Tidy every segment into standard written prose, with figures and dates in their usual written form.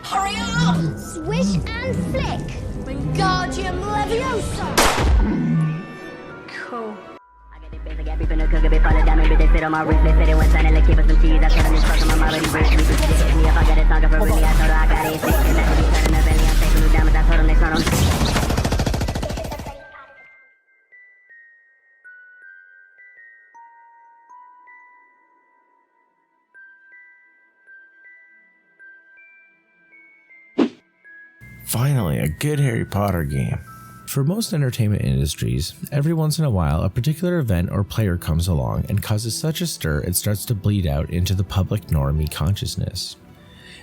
Hurry up! Swish and flick. Wingardium Leviosa! Cool. I got beef in the cookie, be full of diamond, but they sit on my wrist. They said it went sunny, like keep us some cheese. I told them this fuck, I'm already rich. We could shit me if I got it song for really. I told her I got it sick. And that be turning up, Bentley, I'm taking new diamonds. I told them they front on. Finally, a good Harry Potter game. For most entertainment industries, every once in a while a particular event or player comes along and causes such a stir it starts to bleed out into the public normie consciousness.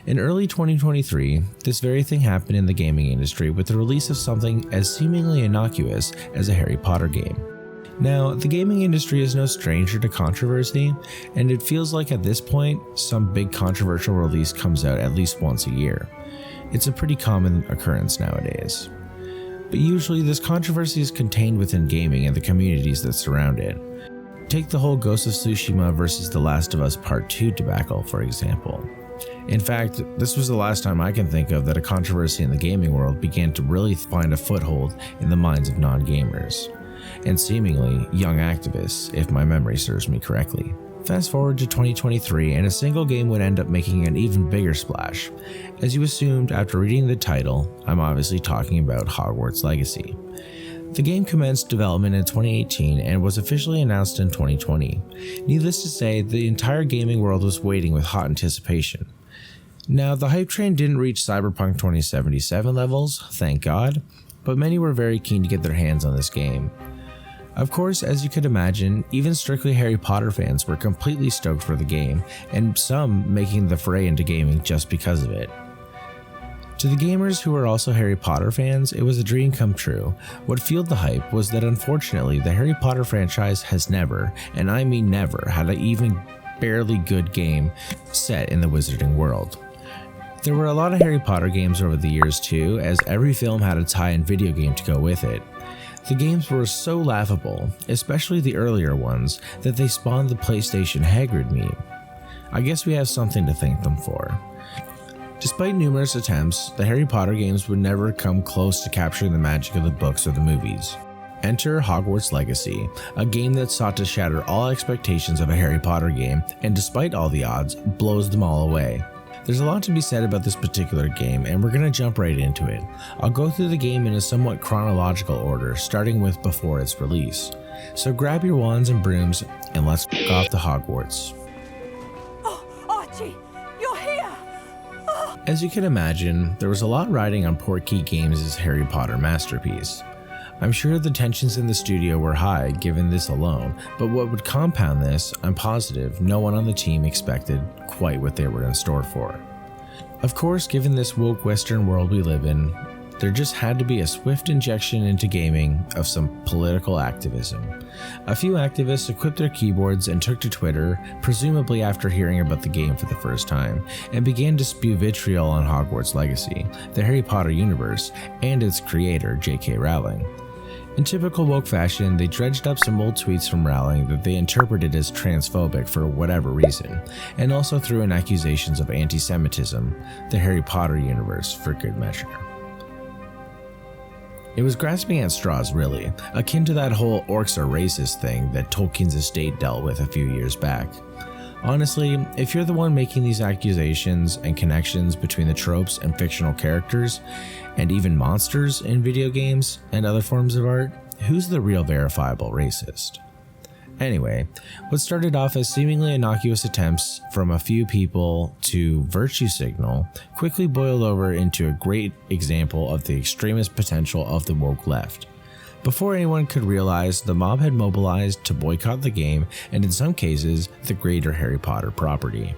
In early 2023, this very thing happened in the gaming industry with the release of something as seemingly innocuous as a Harry Potter game. Now, the gaming industry is no stranger to controversy, and it feels like at this point, some big controversial release comes out at least once a year. It's a pretty common occurrence nowadays. But usually this controversy is contained within gaming and the communities that surround it. Take the whole Ghost of Tsushima versus The Last of Us Part 2 debacle, for example. In fact, this was the last time I can think of that a controversy in the gaming world began to really find a foothold in the minds of non-gamers, and seemingly young activists, if my memory serves me correctly. Fast forward to 2023 and a single game would end up making an even bigger splash. As you assumed after reading the title, I'm obviously talking about Hogwarts Legacy. The game commenced development in 2018 and was officially announced in 2020. Needless to say, the entire gaming world was waiting with hot anticipation. Now, the hype train didn't reach Cyberpunk 2077 levels, thank God, but many were very keen to get their hands on this game. Of course, as you could imagine, even strictly Harry Potter fans were completely stoked for the game, and some making the foray into gaming just because of it. To the gamers who were also Harry Potter fans, it was a dream come true. What fueled the hype was that unfortunately the Harry Potter franchise has never, and I mean never, had an even barely good game set in the wizarding world. There were a lot of Harry Potter games over the years too, as every film had a tie-in video game to go with it. The games were so laughable, especially the earlier ones, that they spawned the PlayStation Hagrid meme. I guess we have something to thank them for. Despite numerous attempts, the Harry Potter games would never come close to capturing the magic of the books or the movies. Enter Hogwarts Legacy, a game that sought to shatter all expectations of a Harry Potter game, and despite all the odds, blows them all away. There's a lot to be said about this particular game, and we're going to jump right into it. I'll go through the game in a somewhat chronological order, starting with before its release. So grab your wands and brooms, and let's kick off to Hogwarts. Oh, Archie, you're here! Oh. As you can imagine, there was a lot riding on Portkey Games' Harry Potter masterpiece. I'm sure the tensions in the studio were high given this alone, but what would compound this, I'm positive no one on the team expected quite what they were in store for. Of course, given this woke Western world we live in, there just had to be a swift injection into gaming of some political activism. A few activists equipped their keyboards and took to Twitter, presumably after hearing about the game for the first time, and began to spew vitriol on Hogwarts Legacy, the Harry Potter universe, and its creator, J.K. Rowling. In typical woke fashion, they dredged up some old tweets from Rowling that they interpreted as transphobic for whatever reason, and also threw in accusations of anti-Semitism, the Harry Potter universe, for good measure. It was grasping at straws, really, akin to that whole orcs are racist thing that Tolkien's estate dealt with a few years back. Honestly, if you're the one making these accusations and connections between the tropes and fictional characters, and even monsters in video games and other forms of art, who's the real verifiable racist? Anyway, what started off as seemingly innocuous attempts from a few people to virtue signal quickly boiled over into a great example of the extremist potential of the woke left. Before anyone could realize, the mob had mobilized to boycott the game and in some cases, the greater Harry Potter property.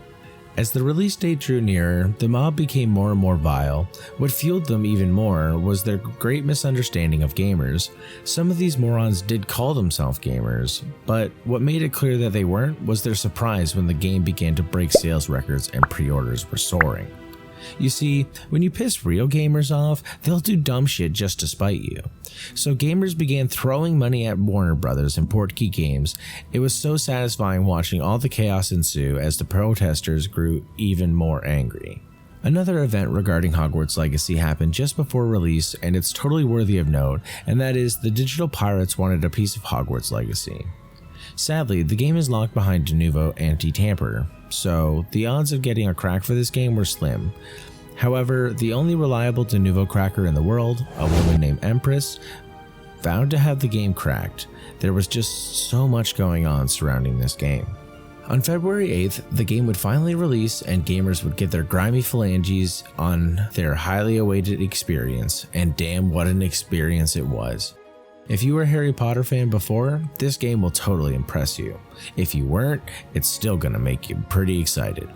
As the release date drew nearer, the mob became more and more vile. What fueled them even more was their great misunderstanding of gamers. Some of these morons did call themselves gamers, but what made it clear that they weren't was their surprise when the game began to break sales records and pre-orders were soaring. You see, when you piss real gamers off, they'll do dumb shit just to spite you. So gamers began throwing money at Warner Brothers and Portkey Games. It was so satisfying watching all the chaos ensue as the protesters grew even more angry. Another event regarding Hogwarts Legacy happened just before release, and it's totally worthy of note, and that is the digital pirates wanted a piece of Hogwarts Legacy. Sadly, the game is locked behind Denuvo anti-tamper, so the odds of getting a crack for this game were slim. However, the only reliable Denuvo cracker in the world, a woman named Empress, vowed to have the game cracked. There was just so much going on surrounding this game. On February 8th, the game would finally release and gamers would get their grimy phalanges on their highly awaited experience, and damn what an experience it was. If you were a Harry Potter fan before, this game will totally impress you. If you weren't, it's still gonna make you pretty excited.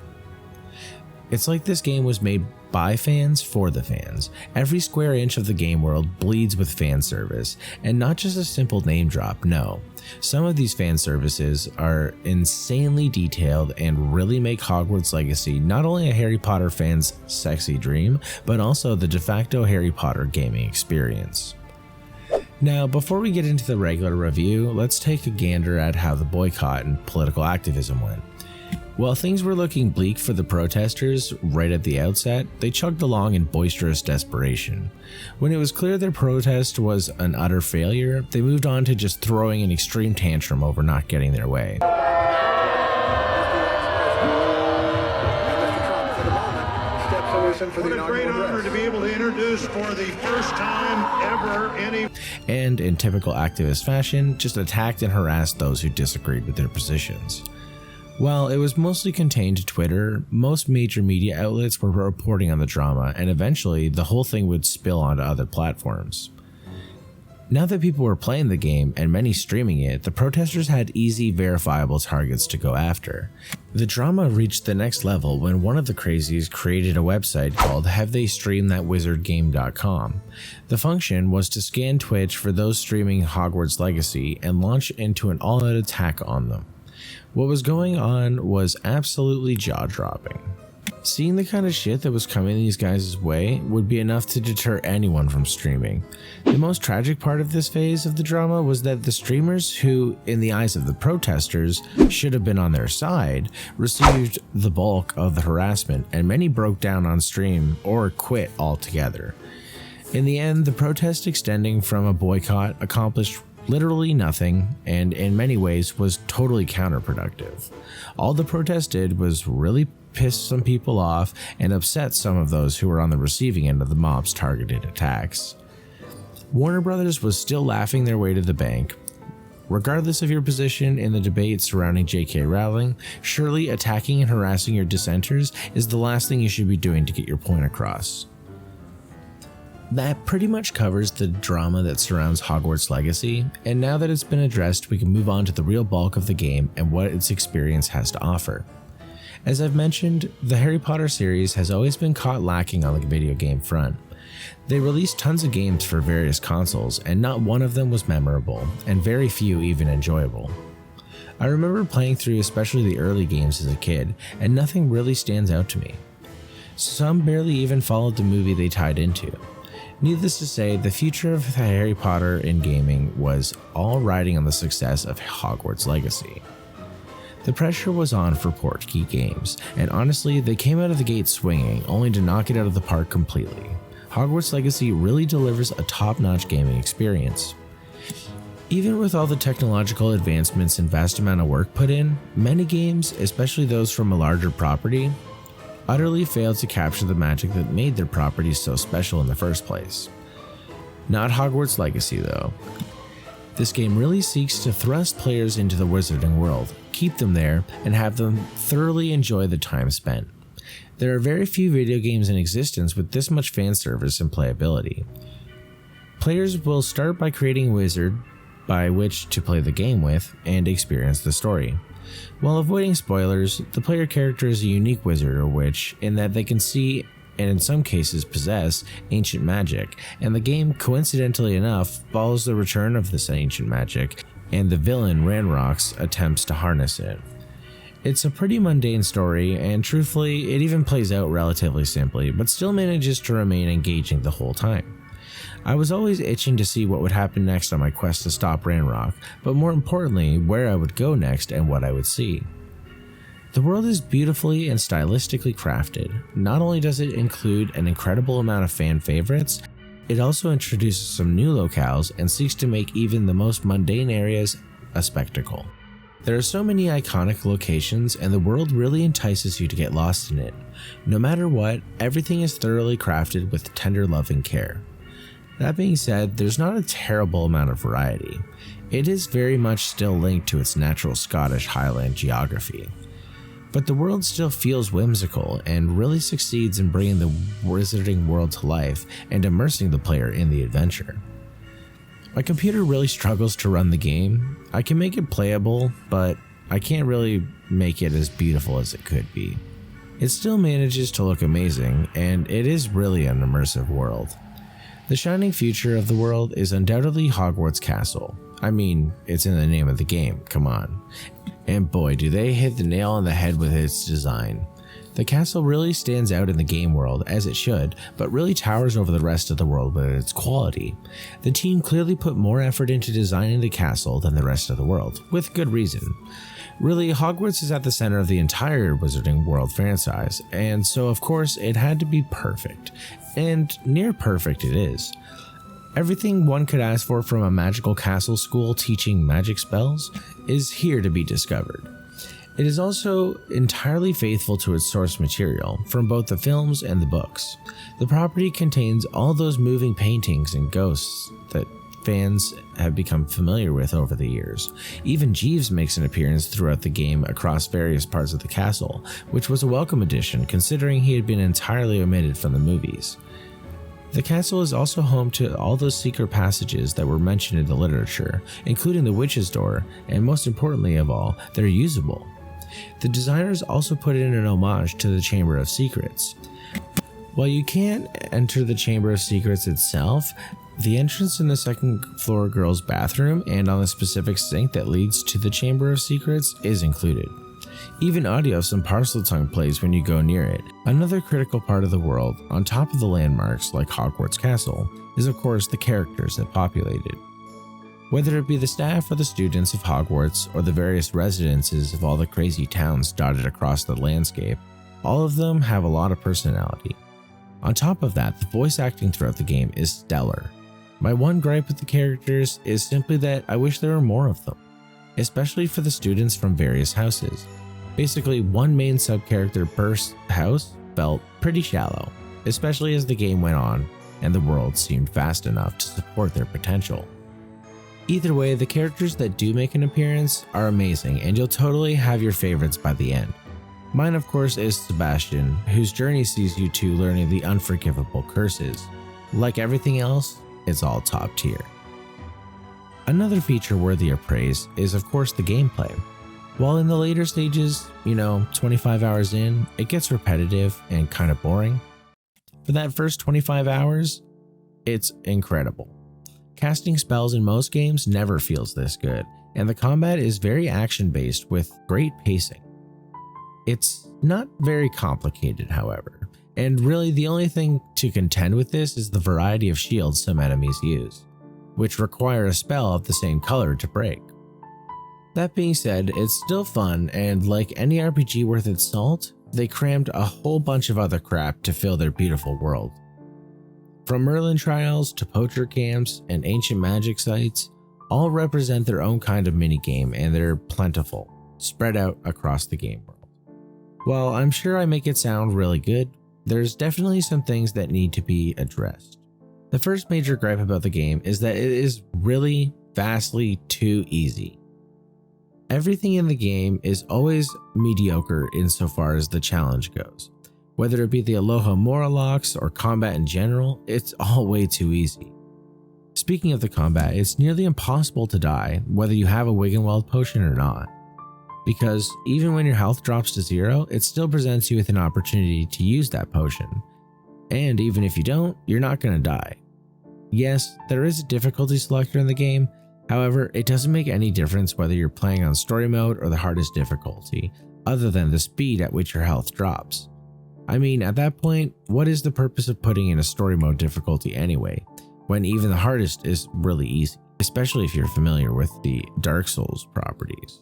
It's like this game was made by fans for the fans. Every square inch of the game world bleeds with fan service, and not just a simple name drop, no. Some of these fan services are insanely detailed and really make Hogwarts Legacy not only a Harry Potter fan's sexy dream, but also the de facto Harry Potter gaming experience. Now, before we get into the regular review, let's take a gander at how the boycott and political activism went. While things were looking bleak for the protesters right at the outset, they chugged along in boisterous desperation. When it was clear their protest was an utter failure, they moved on to just throwing an extreme tantrum over not getting their way. What a great honor to be able to introduce for the first time ever and in typical activist fashion, just attacked and harassed those who disagreed with their positions. While it was mostly contained to Twitter, most major media outlets were reporting on the drama, and eventually the whole thing would spill onto other platforms. Now that people were playing the game and many streaming it, the protesters had easy, verifiable targets to go after. The drama reached the next level when one of the crazies created a website called HaveTheyStreamedThatWizardGame.com. The function was to scan Twitch for those streaming Hogwarts Legacy and launch into an all-out attack on them. What was going on was absolutely jaw-dropping. Seeing the kind of shit that was coming these guys' way would be enough to deter anyone from streaming. The most tragic part of this phase of the drama was that the streamers who, in the eyes of the protesters, should have been on their side, received the bulk of the harassment, and many broke down on stream or quit altogether. In the end, the protest extending from a boycott accomplished literally nothing, and in many ways was totally counterproductive. All the protest did was really piss some people off and upset some of those who were on the receiving end of the mob's targeted attacks. Warner Brothers was still laughing their way to the bank. Regardless of your position in the debate surrounding J.K. Rowling, surely attacking and harassing your dissenters is the last thing you should be doing to get your point across. That pretty much covers the drama that surrounds Hogwarts Legacy, and now that it's been addressed, we can move on to the real bulk of the game and what its experience has to offer. As I've mentioned, the Harry Potter series has always been caught lacking on the video game front. They released tons of games for various consoles, and not one of them was memorable, and very few even enjoyable. I remember playing through especially the early games as a kid, and nothing really stands out to me. Some barely even followed the movie they tied into. Needless to say, the future of Harry Potter in gaming was all riding on the success of Hogwarts Legacy. The pressure was on for Portkey Games, and honestly, they came out of the gate swinging, only to knock it out of the park completely. Hogwarts Legacy really delivers a top-notch gaming experience. Even with all the technological advancements and vast amount of work put in, many games, especially those from a larger property, utterly failed to capture the magic that made their properties so special in the first place. Not Hogwarts Legacy though. This game really seeks to thrust players into the wizarding world, keep them there, and have them thoroughly enjoy the time spent. There are very few video games in existence with this much fan service and playability. Players will start by creating a wizard by which to play the game with and experience the story. While avoiding spoilers, the player character is a unique wizard or witch in that they can see, and in some cases possess, ancient magic, and the game, coincidentally enough, follows the return of this ancient magic and the villain Ranrock's attempts to harness it. It's a pretty mundane story, and truthfully, it even plays out relatively simply, but still manages to remain engaging the whole time. I was always itching to see what would happen next on my quest to stop Ranrock, but more importantly, where I would go next and what I would see. The world is beautifully and stylistically crafted. Not only does it include an incredible amount of fan favorites, it also introduces some new locales and seeks to make even the most mundane areas a spectacle. There are so many iconic locations, and the world really entices you to get lost in it. No matter what, everything is thoroughly crafted with tender love and care. That being said, there's not a terrible amount of variety. It is very much still linked to its natural Scottish Highland geography. But the world still feels whimsical and really succeeds in bringing the wizarding world to life and immersing the player in the adventure. My computer really struggles to run the game. I can make it playable, but I can't really make it as beautiful as it could be. It still manages to look amazing, and it is really an immersive world. The shining future of the world is undoubtedly Hogwarts Castle. I mean, it's in the name of the game, come on. And boy, do they hit the nail on the head with its design. The castle really stands out in the game world, as it should, but really towers over the rest of the world with its quality. The team clearly put more effort into designing the castle than the rest of the world, with good reason. Really, Hogwarts is at the center of the entire Wizarding World franchise, and so of course it had to be perfect. And near perfect it is. Everything one could ask for from a magical castle school teaching magic spells is here to be discovered. It is also entirely faithful to its source material from both the films and the books. The property contains all those moving paintings and ghosts that fans have become familiar with over the years. Even Jeeves makes an appearance throughout the game across various parts of the castle, which was a welcome addition considering he had been entirely omitted from the movies. The castle is also home to all those secret passages that were mentioned in the literature, including the Witch's Door, and most importantly of all, they're usable. The designers also put in an homage to the Chamber of Secrets. While you can't enter the Chamber of Secrets itself, the entrance in the second floor girls' bathroom and on the specific sink that leads to the Chamber of Secrets is included. Even audio of some Parseltongue plays when you go near it. Another critical part of the world, on top of the landmarks like Hogwarts Castle, is of course the characters that populate it. Whether it be the staff or the students of Hogwarts or the various residences of all the crazy towns dotted across the landscape, all of them have a lot of personality. On top of that, the voice acting throughout the game is stellar. My one gripe with the characters is simply that I wish there were more of them, especially for the students from various houses. Basically, one main sub-character per house felt pretty shallow, especially as the game went on and the world seemed vast enough to support their potential. Either way, the characters that do make an appearance are amazing, and you'll totally have your favorites by the end. Mine, of course, is Sebastian, whose journey sees you two learning the unforgivable curses. Like everything else, it's all top tier. Another feature worthy of praise is, of course, the gameplay. While in the later stages, 25 hours in, it gets repetitive and kind of boring. For that first 25 hours, it's incredible. Casting spells in most games never feels this good, and the combat is very action-based with great pacing. It's not very complicated, however, and really the only thing to contend with this is the variety of shields some enemies use, which require a spell of the same color to break. That being said, it's still fun, and like any RPG worth its salt, they crammed a whole bunch of other crap to fill their beautiful world. From Merlin trials to poacher camps and ancient magic sites, all represent their own kind of minigame, and they're plentiful, spread out across the game world. While I'm sure I make it sound really good, there's definitely some things that need to be addressed. The first major gripe about the game is that it is really vastly too easy. Everything in the game is always mediocre insofar as the challenge goes. Whether it be the Aloha Morlocks or combat in general, it's all way too easy. Speaking of the combat, it's nearly impossible to die whether you have a Wiggenweld potion or not. Because even when your health drops to 0, it still presents you with an opportunity to use that potion. And even if you don't, you're not going to die. Yes, there is a difficulty selector in the game, however, it doesn't make any difference whether you're playing on story mode or the hardest difficulty, other than the speed at which your health drops. I mean, at that point, what is the purpose of putting in a story mode difficulty anyway, when even the hardest is really easy, especially if you're familiar with the Dark Souls properties.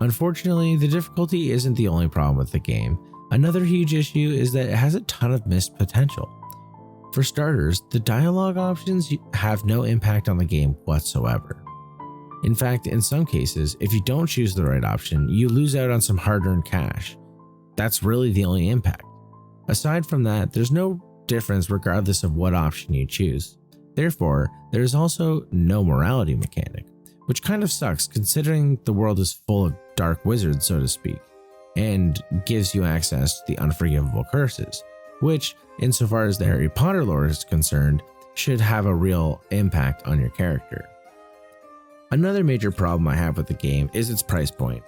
Unfortunately, the difficulty isn't the only problem with the game. Another huge issue is that it has a ton of missed potential. For starters, the dialogue options have no impact on the game whatsoever. In fact, in some cases, if you don't choose the right option, you lose out on some hard-earned cash. That's really the only impact. Aside from that, there's no difference regardless of what option you choose. Therefore, there is also no morality mechanic, which kind of sucks considering the world is full of dark wizards, so to speak, and gives you access to the unforgivable curses, which, insofar as the Harry Potter lore is concerned, should have a real impact on your character. Another major problem I have with the game is its price point.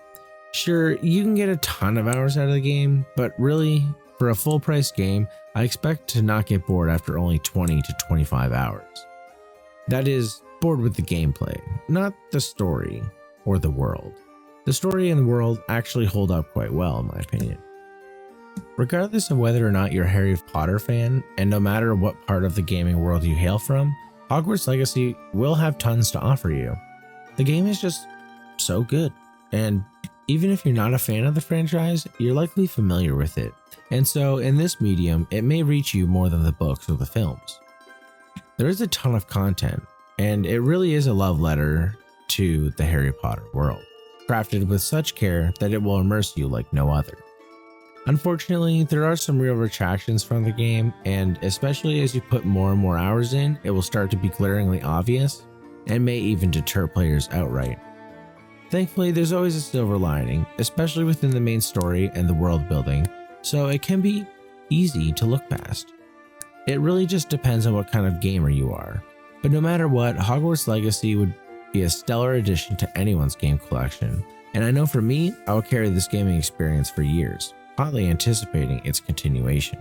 Sure, you can get a ton of hours out of the game, but really, for a full price game, I expect to not get bored after only 20 to 25 hours. That is, bored with the gameplay, not the story or the world. The story and the world actually hold up quite well in my opinion. Regardless of whether or not you're a Harry Potter fan, and no matter what part of the gaming world you hail from, Hogwarts Legacy will have tons to offer you. The game is just so good, and even if you're not a fan of the franchise, you're likely familiar with it, and so in this medium, it may reach you more than the books or the films. There is a ton of content, and it really is a love letter to the Harry Potter world, crafted with such care that it will immerse you like no other. Unfortunately, there are some real retractions from the game, and especially as you put more and more hours in, it will start to be glaringly obvious, and may even deter players outright. Thankfully, there's always a silver lining, especially within the main story and the world building, so it can be easy to look past. It really just depends on what kind of gamer you are, but no matter what, Hogwarts Legacy would be a stellar addition to anyone's game collection, and I know for me, I will carry this gaming experience for years, hotly anticipating its continuation.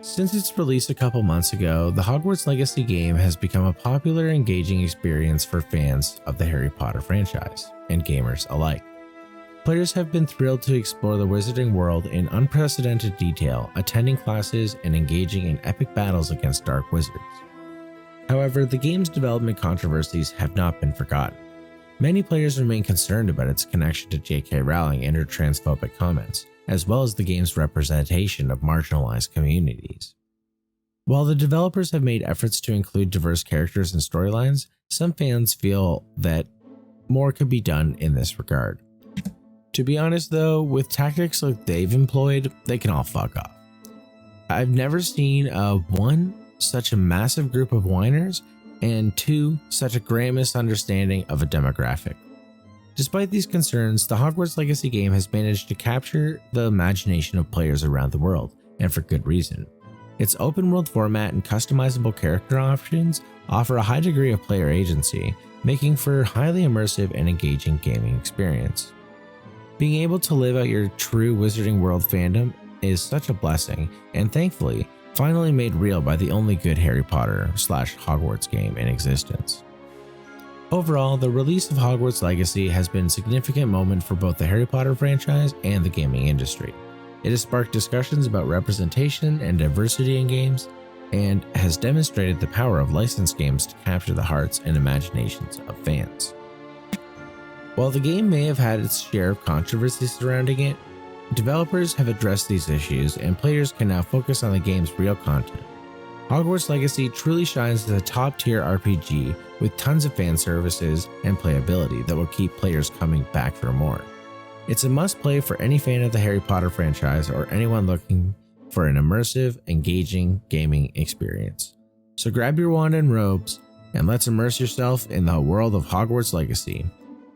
Since its release a couple months ago, the Hogwarts Legacy game has become a popular, engaging experience for fans of the Harry Potter franchise, and gamers alike. Players have been thrilled to explore the wizarding world in unprecedented detail, attending classes and engaging in epic battles against dark wizards. However, the game's development controversies have not been forgotten. Many players remain concerned about its connection to J.K. Rowling and her transphobic comments, as well as the game's representation of marginalized communities. While the developers have made efforts to include diverse characters and storylines, some fans feel that more could be done in this regard. To be honest though, with tactics like they've employed, they can all fuck off. I've never seen one, such a massive group of whiners, and two, such a grand misunderstanding of a demographic. Despite these concerns, the Hogwarts Legacy game has managed to capture the imagination of players around the world, and for good reason. Its open world format and customizable character options offer a high degree of player agency, making for a highly immersive and engaging gaming experience. Being able to live out your true Wizarding World fandom is such a blessing, and thankfully, finally made real by the only good Harry Potter / Hogwarts game in existence. Overall, the release of Hogwarts Legacy has been a significant moment for both the Harry Potter franchise and the gaming industry. It has sparked discussions about representation and diversity in games, and has demonstrated the power of licensed games to capture the hearts and imaginations of fans. While the game may have had its share of controversy surrounding it, developers have addressed these issues and players can now focus on the game's real content. Hogwarts Legacy truly shines as a top-tier RPG with tons of fan services and playability that will keep players coming back for more. It's a must-play for any fan of the Harry Potter franchise or anyone looking for an immersive, engaging gaming experience. So grab your wand and robes and let's immerse yourself in the world of Hogwarts Legacy.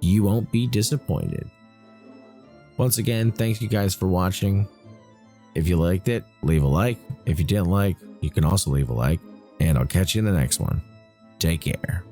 You won't be disappointed. Once again, thank you guys for watching. If you liked it, leave a like. If you didn't like, you can also leave a like, and I'll catch you in the next one. Take care.